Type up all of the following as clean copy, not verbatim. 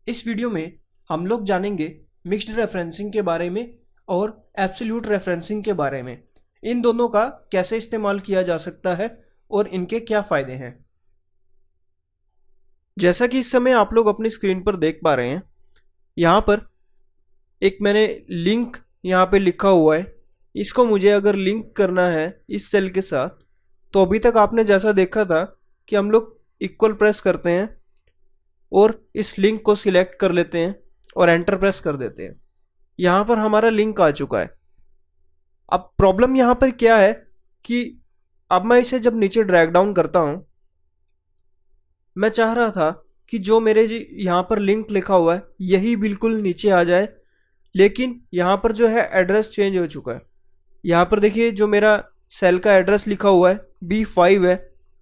इस वीडियो में हम लोग जानेंगे मिक्स्ड रेफरेंसिंग के बारे में और एब्सोल्यूट रेफरेंसिंग के बारे में। इन दोनों का कैसे इस्तेमाल किया जा सकता है और इनके क्या फ़ायदे हैं। जैसा कि इस समय आप लोग अपनी स्क्रीन पर देख पा रहे हैं, यहाँ पर एक मैंने लिंक यहाँ पे लिखा हुआ है। इसको मुझे अगर लिंक करना है इस सेल के साथ, तो अभी तक आपने जैसा देखा था कि हम लोग इक्वल प्रेस करते हैं और इस लिंक को सिलेक्ट कर लेते हैं और एंटर प्रेस कर देते हैं। यहाँ पर हमारा लिंक आ चुका है। अब प्रॉब्लम यहाँ पर क्या है कि अब मैं इसे जब नीचे ड्रैग डाउन करता हूँ, मैं चाह रहा था कि जो मेरे यहाँ पर लिंक लिखा हुआ है यही बिल्कुल नीचे आ जाए, लेकिन यहाँ पर जो है एड्रेस चेंज हो चुका है। यहाँ पर देखिए जो मेरा सेल का एड्रेस लिखा हुआ है B5 है,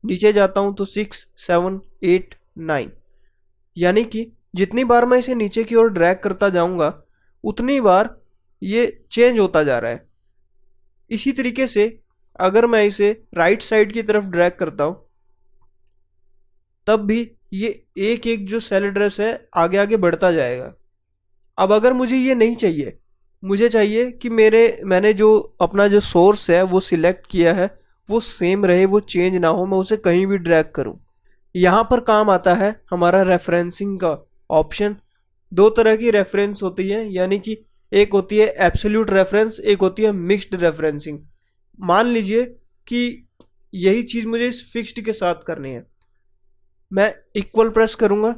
नीचे जाता हूँ तो 6, 7, 8, 9, यानी कि जितनी बार मैं इसे नीचे की ओर ड्रैग करता जाऊंगा उतनी बार ये चेंज होता जा रहा है। इसी तरीके से अगर मैं इसे राइट साइड की तरफ ड्रैग करता हूं, तब भी ये एक एक जो सेल एड्रेस है आगे आगे बढ़ता जाएगा। अब अगर मुझे ये नहीं चाहिए, मुझे चाहिए कि मैंने जो अपना जो सोर्स है वो सिलेक्ट किया है वो सेम रहे, वो चेंज ना हो, मैं उसे कहीं भी ड्रैग करूं। यहाँ पर काम आता है हमारा रेफरेंसिंग का ऑप्शन। दो तरह की रेफरेंस होती है, यानी कि एक होती है एब्सोल्यूट रेफरेंस, एक होती है मिक्स्ड रेफरेंसिंग। मान लीजिए कि यही चीज़ मुझे इस फिक्स्ड के साथ करनी है। मैं इक्वल प्रेस करूँगा,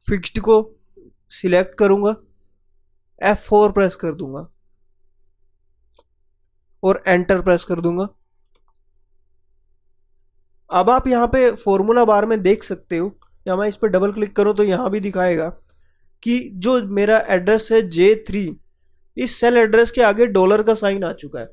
फिक्स्ड को सिलेक्ट करूँगा, F4 प्रेस कर दूंगा और एंटर प्रेस कर दूंगा। अब आप यहाँ पे फॉर्मूला बार में देख सकते हो, या मैं इस पर डबल क्लिक करूँ तो यहाँ भी दिखाएगा कि जो मेरा एड्रेस है J3, इस सेल एड्रेस के आगे डॉलर का साइन आ चुका है।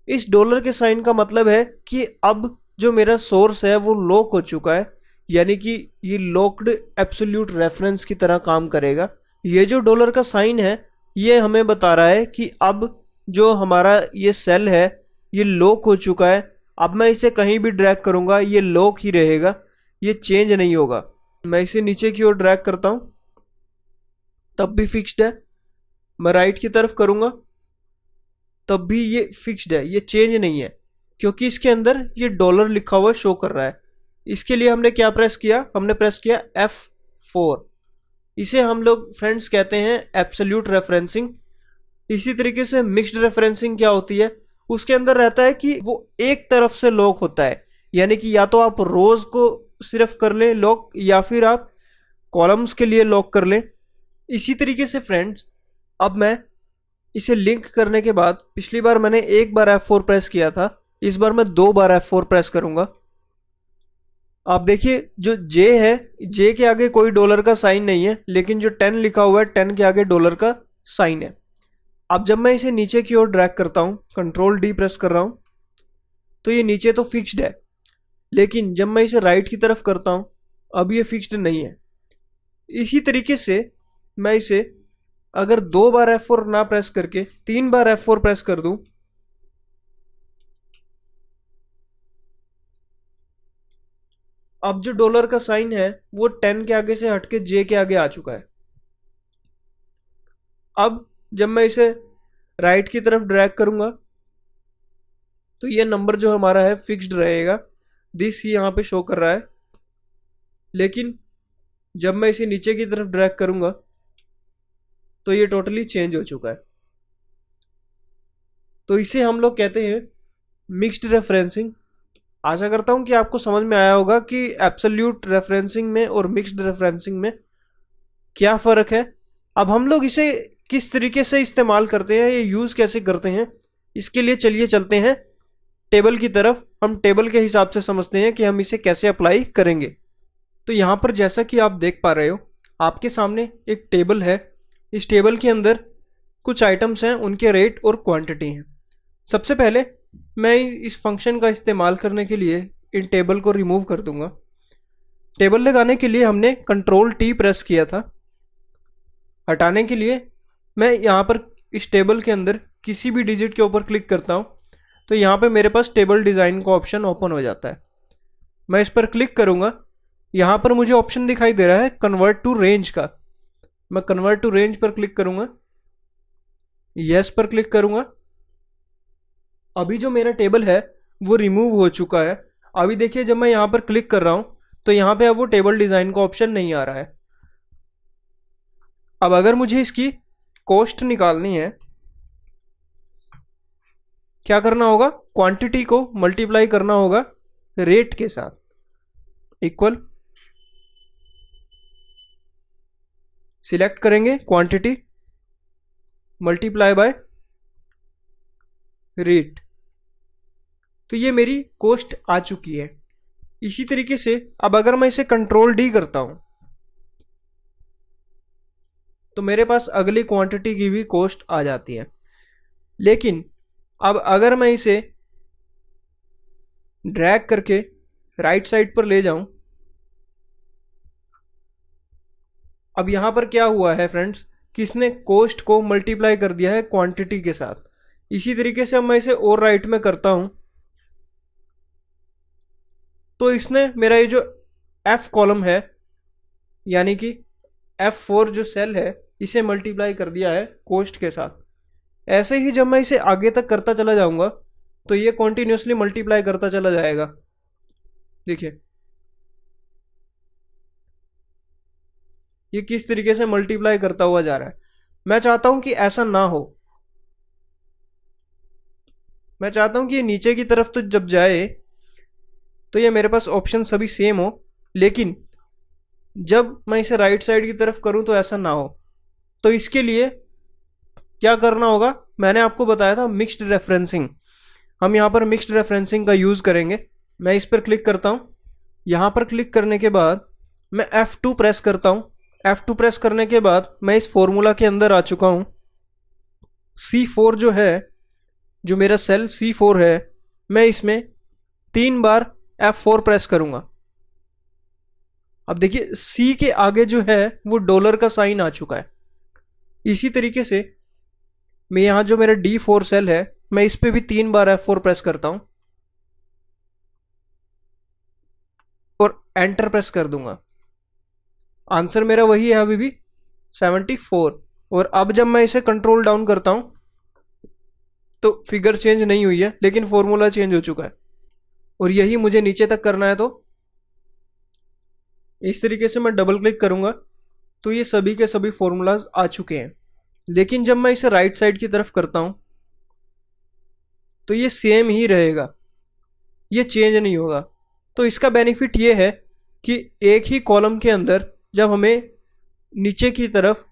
इस डॉलर के साइन का मतलब है कि अब जो मेरा सोर्स है वो लॉक हो चुका है, यानी कि ये लॉक्ड एब्सोल्यूट रेफरेंस की तरह काम करेगा। ये जो डॉलर का साइन है ये हमें बता रहा है कि अब जो हमारा ये सेल है ये लॉक हो चुका है। अब मैं इसे कहीं भी ड्रैग करूंगा ये लॉक ही रहेगा, ये चेंज नहीं होगा। मैं इसे नीचे की ओर ड्रैग करता हूं तब भी फिक्स्ड है, मैं राइट की तरफ करूंगा तब भी ये फिक्स्ड है, ये चेंज नहीं है, क्योंकि इसके अंदर ये डॉलर लिखा हुआ शो कर रहा है। इसके लिए हमने क्या प्रेस किया, हमने प्रेस किया F4। इसे हम लोग फ्रेंड्स कहते हैं एब्सोल्यूट रेफरेंसिंग। इसी तरीके से मिक्स्ड रेफरेंसिंग क्या होती है, उसके अंदर रहता है कि वो एक तरफ से लॉक होता है, यानी कि या तो आप रोज को सिर्फ कर लें लॉक, या फिर आप कॉलम्स के लिए लॉक कर लें। इसी तरीके से फ्रेंड्स, अब मैं इसे लिंक करने के बाद, पिछली बार मैंने एक बार F4 प्रेस किया था, इस बार मैं 2 बार F4 प्रेस करूंगा। आप देखिए जो J है, J के आगे कोई डॉलर का साइन नहीं है, लेकिन जो 10 लिखा हुआ है 10 के आगे डॉलर का साइन है। अब जब मैं इसे नीचे की ओर ड्रैग करता हूँ, कंट्रोल D प्रेस कर रहा हूँ, तो ये नीचे तो फिक्स्ड है, लेकिन जब मैं इसे राइट की तरफ करता हूँ अब ये फिक्स्ड नहीं है। इसी तरीके से मैं इसे अगर 2 बार F4 ना प्रेस करके 3 बार F4 प्रेस कर दूं, अब जो डॉलर का साइन है वो 10 के आगे से हटके J के आगे आ चुका है। अब जब मैं इसे राइट की तरफ ड्रैग करूंगा तो ये नंबर जो हमारा है फिक्स्ड रहेगा, दिस ही यहाँ पे शो कर रहा है। लेकिन जब मैं इसे नीचे की तरफ ड्रैग करूंगा तो ये टोटली चेंज हो चुका है। तो इसे हम लोग कहते हैं मिक्स्ड रेफरेंसिंग। आशा करता हूं कि आपको समझ में आया होगा कि एब्सोल्यूट रेफरेंसिंग में और मिक्स्ड रेफरेंसिंग में क्या फ़र्क है। अब हम लोग इसे किस तरीके से इस्तेमाल करते हैं, ये यूज़ कैसे करते हैं, इसके लिए चलिए चलते हैं टेबल की तरफ। हम टेबल के हिसाब से समझते हैं कि हम इसे कैसे अप्लाई करेंगे। तो यहाँ पर जैसा कि आप देख पा रहे हो, आपके सामने एक टेबल है। इस टेबल के अंदर कुछ आइटम्स हैं, उनके रेट और क्वांटिटी हैं। सबसे पहले मैं इस फंक्शन का इस्तेमाल करने के लिए इन टेबल को रिमूव कर दूंगा। टेबल लगाने के लिए हमने कंट्रोल T प्रेस किया था। हटाने के लिए मैं यहाँ पर इस टेबल के अंदर किसी भी डिजिट के ऊपर क्लिक करता हूँ तो यहाँ पे मेरे पास टेबल डिज़ाइन का ऑप्शन ओपन हो जाता है। मैं इस पर क्लिक करूँगा यहाँ पर मुझे ऑप्शन दिखाई दे रहा है कन्वर्ट टू रेंज का। मैं कन्वर्ट टू रेंज पर क्लिक करूंगा, यस पर क्लिक करूंगा। अभी जो मेरा टेबल है वो रिमूव हो चुका है। अभी देखिए जब मैं यहाँ पर क्लिक कर रहा हूं तो यहाँ पे अब वो टेबल डिजाइन का ऑप्शन नहीं आ रहा है। अब अगर मुझे इसकी कॉस्ट निकालनी है, क्या करना होगा, क्वांटिटी को मल्टीप्लाई करना होगा रेट के साथ, इक्वल, सिलेक्ट करेंगे क्वांटिटी मल्टीप्लाई बाय रेट, तो ये मेरी कॉस्ट आ चुकी है। इसी तरीके से अब अगर मैं इसे कंट्रोल डी करता हूं तो मेरे पास अगली क्वांटिटी की भी कॉस्ट आ जाती है। लेकिन अब अगर मैं इसे ड्रैग करके राइट साइड पर ले जाऊं, अब यहां पर क्या हुआ है फ्रेंड्स कि इसने कॉस्ट को मल्टीप्लाई कर दिया है क्वांटिटी के साथ। इसी तरीके से अब मैं इसे और राइट में करता हूं तो इसने मेरा ये जो F कॉलम है यानी कि F4 जो सेल है इसे मल्टीप्लाई कर दिया है कॉस्ट के साथ। ऐसे ही जब मैं इसे आगे तक करता चला जाऊंगा तो ये कॉन्टिन्यूसली मल्टीप्लाई करता चला जाएगा। देखिए ये किस तरीके से मल्टीप्लाई करता हुआ जा रहा है। मैं चाहता हूं कि ऐसा ना हो, मैं चाहता हूं कि ये नीचे की तरफ तो जब जाए तो ये मेरे पास ऑप्शन सभी सेम हो, लेकिन जब मैं इसे राइट साइड की तरफ करूं तो ऐसा ना हो। तो इसके लिए क्या करना होगा, मैंने आपको बताया था मिक्स्ड रेफरेंसिंग। हम यहाँ पर मिक्स्ड रेफरेंसिंग का यूज़ करेंगे। मैं इस पर क्लिक करता हूँ, यहाँ पर क्लिक करने के बाद मैं F2 प्रेस करता हूँ। F2 प्रेस करने के बाद मैं इस फॉर्मूला के अंदर आ चुका हूँ। C4 जो है, जो मेरा सेल C4 है, मैं इसमें 3 बार F4 प्रेस करूंगा। अब देखिए C के आगे जो है वो डॉलर का साइन आ चुका है। इसी तरीके से मैं यहां जो मेरा D4 सेल है मैं इस पे भी 3 बार F4 प्रेस करता हूं और एंटर प्रेस कर दूंगा। आंसर मेरा वही है अभी भी 74। और अब जब मैं इसे कंट्रोल डाउन करता हूं तो फिगर चेंज नहीं हुई है लेकिन फॉर्मूला चेंज हो चुका है। और यही मुझे नीचे तक करना है, तो इस तरीके से मैं डबल क्लिक करूंगा तो ये सभी के सभी फॉर्मूलाज आ चुके हैं। लेकिन जब मैं इसे राइट साइड की तरफ करता हूं तो ये सेम ही रहेगा, ये चेंज नहीं होगा। तो इसका बेनिफिट ये है कि एक ही कॉलम के अंदर जब हमें नीचे की तरफ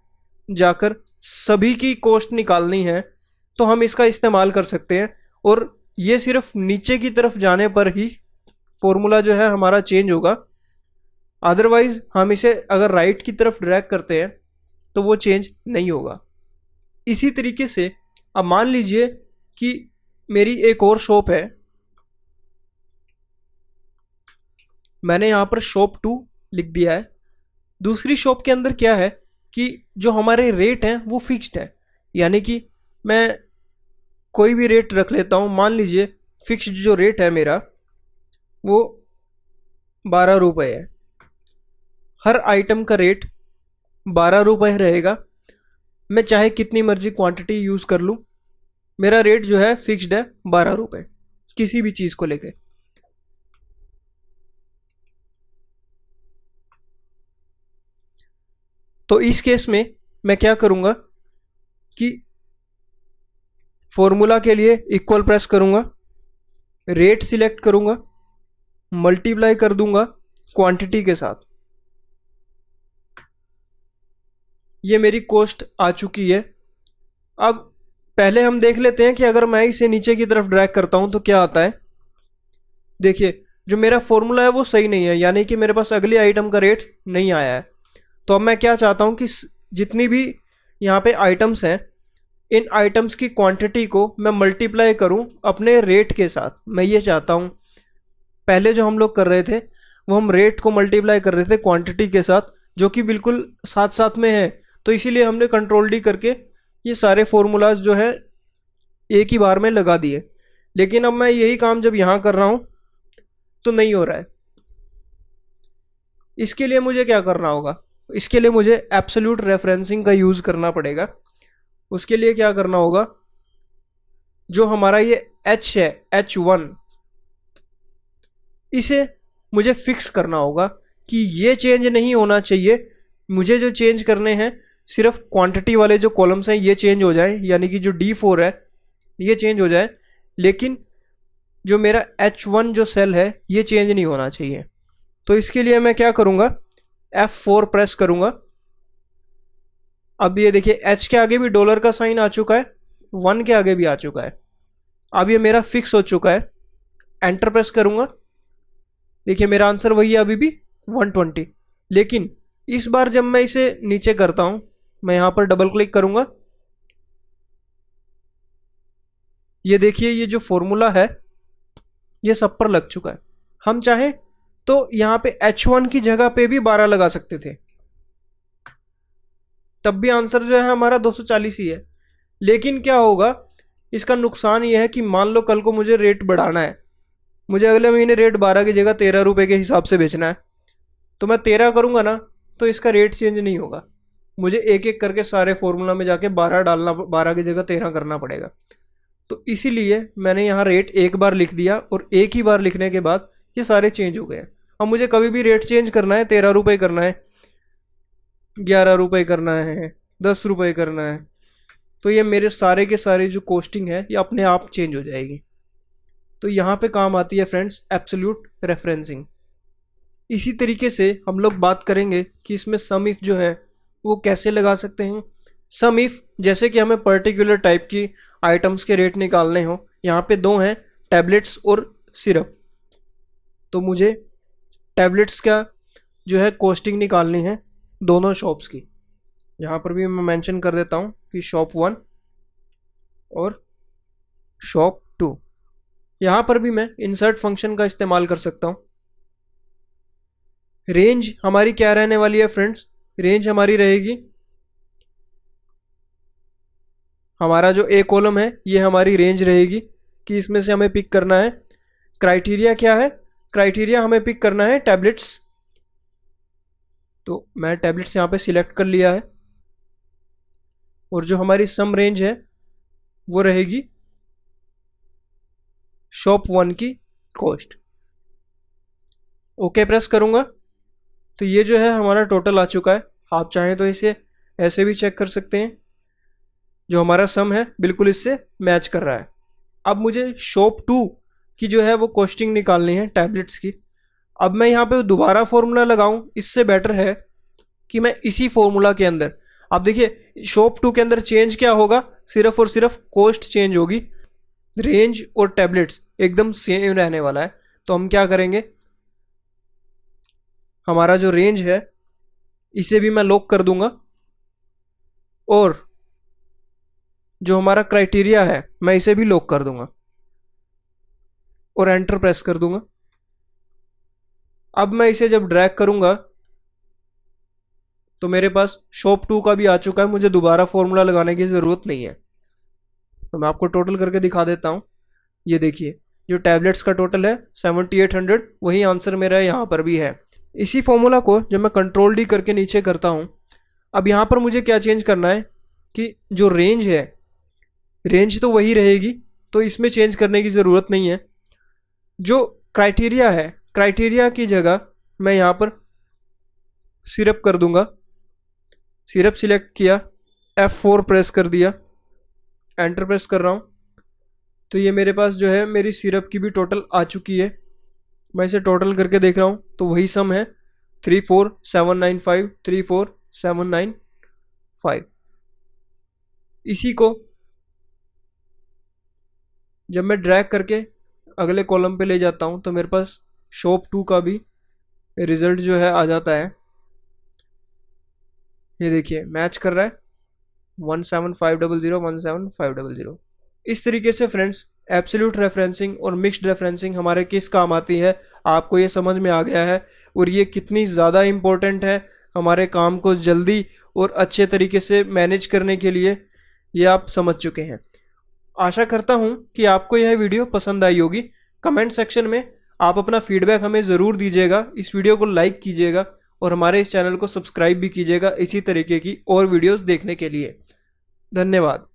जाकर सभी की कॉस्ट निकालनी है तो हम इसका इस्तेमाल कर सकते हैं। और ये सिर्फ नीचे की तरफ जाने पर ही फॉर्मूला जो है हमारा चेंज होगा। अदरवाइज हम इसे अगर राइट की तरफ ड्रैग करते हैं तो वो चेंज नहीं होगा। इसी तरीके से अब मान लीजिए कि मेरी एक और शॉप है, मैंने यहां पर शॉप 2 लिख दिया है। दूसरी शॉप के अंदर क्या है कि जो हमारे रेट हैं वो फिक्स्ड है, यानी कि मैं कोई भी रेट रख लेता हूं। मान लीजिए फिक्स्ड जो रेट है मेरा वो 12 रुपये है। हर आइटम का रेट 12 रुपये रहेगा। मैं चाहे कितनी मर्जी क्वांटिटी यूज़ कर लूँ, मेरा रेट जो है फिक्स्ड है 12 रुपये किसी भी चीज़ को लेके। तो इस केस में मैं क्या करूँगा कि फॉर्मूला के लिए इक्वल प्रेस करूँगा, रेट सिलेक्ट करूँगा, मल्टीप्लाई कर दूंगा क्वांटिटी के साथ। ये मेरी कॉस्ट आ चुकी है। अब पहले हम देख लेते हैं कि अगर मैं इसे नीचे की तरफ ड्रैग करता हूं तो क्या आता है। देखिए जो मेरा फॉर्मूला है वो सही नहीं है, यानी कि मेरे पास अगली आइटम का रेट नहीं आया है। तो अब मैं क्या चाहता हूं कि जितनी भी यहाँ पे आइटम्स हैं इन आइटम्स की क्वांटिटी को मैं मल्टीप्लाई करूं अपने रेट के साथ। मैं ये चाहता हूं, पहले जो हम लोग कर रहे थे वो हम रेट को मल्टीप्लाई कर रहे थे क्वांटिटी के साथ, जो कि बिल्कुल साथ साथ में है। तो इसीलिए हमने कंट्रोल डी करके ये सारे फॉर्मूलाज जो है एक ही बार में लगा दिए। लेकिन अब मैं यही काम जब यहाँ कर रहा हूँ तो नहीं हो रहा है। इसके लिए मुझे क्या करना होगा, इसके लिए मुझे एब्सोल्यूट रेफरेंसिंग का यूज़ करना पड़ेगा। उसके लिए क्या करना होगा, जो हमारा ये H है H1, इसे मुझे फिक्स करना होगा कि ये चेंज नहीं होना चाहिए। मुझे जो चेंज करने हैं सिर्फ क्वांटिटी वाले जो कॉलम्स हैं ये चेंज हो जाए, यानी कि जो D4 है ये चेंज हो जाए, लेकिन जो मेरा H1 जो सेल है ये चेंज नहीं होना चाहिए। तो इसके लिए मैं क्या करूँगा, F4 प्रेस करूँगा। अब ये देखिए H के आगे भी डॉलर का साइन आ चुका है, 1 के आगे भी आ चुका है। अब ये मेरा फिक्स हो चुका है। एंटर प्रेस करूँगा, देखिए मेरा आंसर वही है अभी भी 120। लेकिन इस बार जब मैं इसे नीचे करता हूँ, मैं यहाँ पर डबल क्लिक करूँगा, ये देखिए ये जो फॉर्मूला है ये सब पर लग चुका है। हम चाहे तो यहाँ पे H1 की जगह पे भी 12 लगा सकते थे, तब भी आंसर जो है हमारा 240 ही है। लेकिन क्या होगा, इसका नुकसान ये है कि मान लो कल को मुझे रेट बढ़ाना है, मुझे अगले महीने रेट 12 की जगह 13 रुपये के हिसाब से बेचना है, तो मैं 13 करूँगा ना तो इसका रेट चेंज नहीं होगा। मुझे एक एक करके सारे फॉर्मूला में जाके 12 डालना, 12 की जगह 13 करना पड़ेगा। तो इसीलिए मैंने यहाँ रेट एक बार लिख दिया, और एक ही बार लिखने के बाद ये सारे चेंज हो गए। अब मुझे कभी भी रेट चेंज करना है, 13 रुपये करना है, 11 रुपये करना है, 10 रुपये करना है, तो ये मेरे सारे के सारे जो कॉस्टिंग है ये अपने आप चेंज हो जाएगी। तो यहाँ पे काम आती है फ्रेंड्स एब्सोल्यूट रेफरेंसिंग। इसी तरीके से हम लोग बात करेंगे कि इसमें सम इफ जो है वो कैसे लगा सकते हैं। सम इफ जैसे कि हमें पर्टिकुलर टाइप की आइटम्स के रेट निकालने हो, यहाँ पे दो हैं, टैबलेट्स और सिरप। तो मुझे टैबलेट्स का जो है कॉस्टिंग निकालनी है दोनों शॉप्स की। यहाँ पर भी मैं मेंशन कर देता हूँ कि शॉप 1 और शॉप 2। यहाँ पर भी मैं इंसर्ट फंक्शन का इस्तेमाल कर सकता हूँ। रेंज हमारी क्या रहने वाली है फ्रेंड्स, रेंज हमारी रहेगी, हमारा जो ए कॉलम है ये हमारी रेंज रहेगी कि इसमें से हमें पिक करना है। क्राइटेरिया क्या है, क्राइटेरिया हमें पिक करना है टैबलेट्स, तो मैं टैबलेट्स यहाँ पे सिलेक्ट कर लिया है। और जो हमारी सम रेंज है वो रहेगी शॉप 1 की कॉस्ट। ओके प्रेस करूँगा तो ये जो है हमारा टोटल आ चुका है। आप चाहें तो इसे ऐसे भी चेक कर सकते हैं, जो हमारा सम है बिल्कुल इससे मैच कर रहा है। अब मुझे शॉप 2 की जो है वो कॉस्टिंग निकालनी है टैबलेट्स की। अब मैं यहाँ पे दोबारा फॉर्मूला लगाऊं, इससे बेटर है कि मैं इसी फॉर्मूला के अंदर, आप देखिए शॉप 2 के अंदर चेंज क्या होगा, सिर्फ और सिर्फ कॉस्ट चेंज होगी, रेंज और टैबलेट्स एकदम सेम रहने वाला है। तो हम क्या करेंगे, हमारा जो रेंज है इसे भी मैं लॉक कर दूंगा, और जो हमारा क्राइटेरिया है मैं इसे भी लॉक कर दूंगा और एंटर प्रेस कर दूंगा। अब मैं इसे जब ड्रैग करूंगा तो मेरे पास शॉप 2 का भी आ चुका है, मुझे दोबारा फॉर्मूला लगाने की ज़रूरत नहीं है। तो मैं आपको टोटल करके दिखा देता हूँ। ये देखिए जो टैबलेट्स का टोटल है 7800, वही आंसर मेरा यहाँ पर भी है। इसी फॉर्मूला को जब मैं कंट्रोल डी करके नीचे करता हूँ, अब यहाँ पर मुझे क्या चेंज करना है कि जो रेंज है, रेंज तो वही रहेगी, तो इसमें चेंज करने की ज़रूरत नहीं है। जो क्राइटेरिया है, क्राइटेरिया की जगह मैं यहाँ पर सिरप कर दूंगा। सिरप सिलेक्ट किया, F4 प्रेस कर दिया, एंटर प्रेस कर रहा हूँ, तो ये मेरे पास जो है मेरी सिरप की भी टोटल आ चुकी है। मैं इसे टोटल करके देख रहा हूँ तो वही सम है 34795, 34795। इसी को जब मैं ड्रैग करके अगले कॉलम पे ले जाता हूँ तो मेरे पास शॉप 2 का भी रिजल्ट जो है आ जाता है। ये देखिए मैच कर रहा है 17500, 17500। इस तरीके से फ्रेंड्स एब्सोल्यूट रेफरेंसिंग और मिक्स्ड रेफरेंसिंग हमारे किस काम आती है, आपको ये समझ में आ गया है, और ये कितनी ज़्यादा इम्पोर्टेंट है हमारे काम को जल्दी और अच्छे तरीके से मैनेज करने के लिए, ये आप समझ चुके हैं। आशा करता हूँ कि आपको यह वीडियो पसंद आई होगी। कमेंट सेक्शन में आप अपना फीडबैक हमें ज़रूर दीजिएगा, इस वीडियो को लाइक कीजिएगा और हमारे इस चैनल को सब्सक्राइब भी कीजिएगा इसी तरीके की और वीडियोस देखने के लिए। धन्यवाद।